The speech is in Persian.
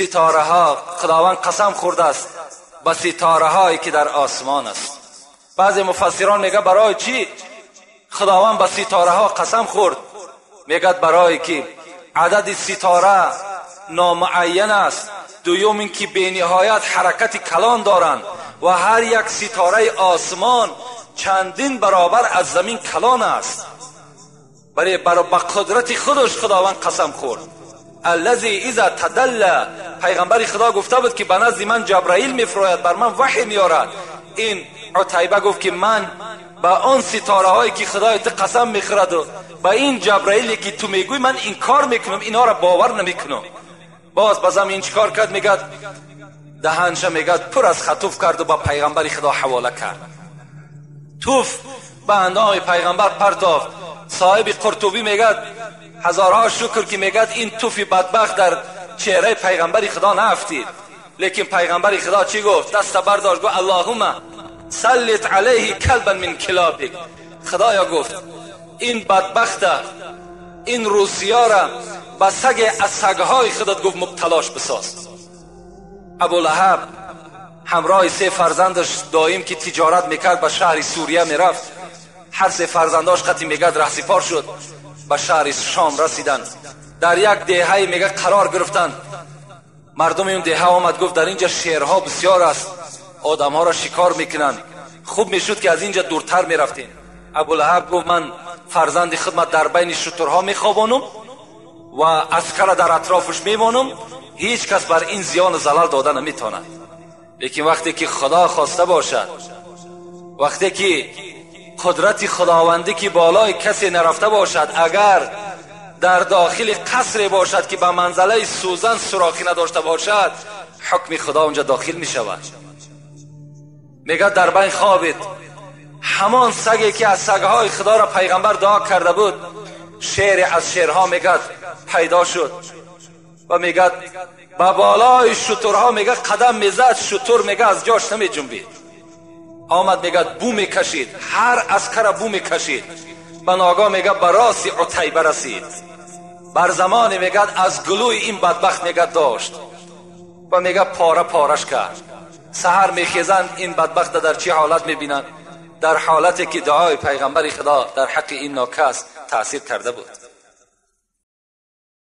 ستاره ها، خداوند قسم خورده است به ستاره هایی که در آسمان است. بعضی مفسران میگه برای چی خداوند به ستاره ها قسم خورد؟ میگه برای که عدد ستاره نامعین است، دوم این که بی نهایت حرکت کلان دارند و هر یک ستاره آسمان چندین برابر از زمین کلان است. برای قدرت خودش خداوند قسم خورد. الذی اذا تدلی، پیغمبر خدا گفته بود که به نزد من جبرائیل میفراید، بر من وحی میارد. این عتیبه گفت که من با اون ستاره هایی که خدای تو قسم میخورد و با این جبرائیلی که تو میگوی من این کار میکنم، اینا را باور نمیکنم. باز بازم این چیکار کرد؟ میگه دهنش میگه پر از خطوف کرد و با پیغمبر خدا حواله کرد. توف به اندام پیغمبر پرتافت. صاحب قرطبی میگه هزارها شکر که میگه این توف بدبخت در چهره پیغمبر خدا نافتید. لیکن پیغمبر خدا چی گفت؟ دست برداشت گفت اللهم سلط علیه کلبا من کلابک. خدایا گفت این بدبخت، این روسیا را به سگ از سگهای خودت گفت مبتلاش بساز. ابولهب همراه 3 فرزندش دائم که تجارت میکرد به شهر سوریه میرفت. هر 3 فرزنداش خطی میگد رهسپار شد، به شهر شام رسیدن. در یک دهه میگه قرار گرفتن. مردم اون دهه آمد گفت در اینجا شیرها بسیار است، آدم ها را شکار میکنن، خوب میشد که از اینجا دورتر میرفتین. ابولهب گفت من فرزند خدمت در بین شترها میخوابانم و عسکر در اطرافش میمانم، هیچ کس بر این زیان و زلال داده نمیتواند. لیکن وقتی که خدا خواسته باشد، وقتی که قدرت خداوندی که بالای کسی نرفته باشد، اگر در داخل قصر باشد که به منزله سوزن سوراخی نداشته باشد، حکم خدا اونجا داخل می شود. میگه در بین خوابید همان سگی که از سگهای خدا را پیغمبر دعا کرده بود، شیر از شیرها میگه پیدا شد و میگه با بالای شترها میگه قدم میزد، شتر میگه از جاش نمی جنبید. آمد میگه بو میکشید، هر عسکر بو میکشید. به ناگاه میگه به راس عتیبه رسید. بر زمان میگه از گلوی این بدبخت میگه داشت و میگه پاره پارش کرد. سحر میخیزند این بدبخت در چه حالت میبینند؟ در حالتی که دعای پیغمبر خدا در حق این ناکس تأثیر کرده بود.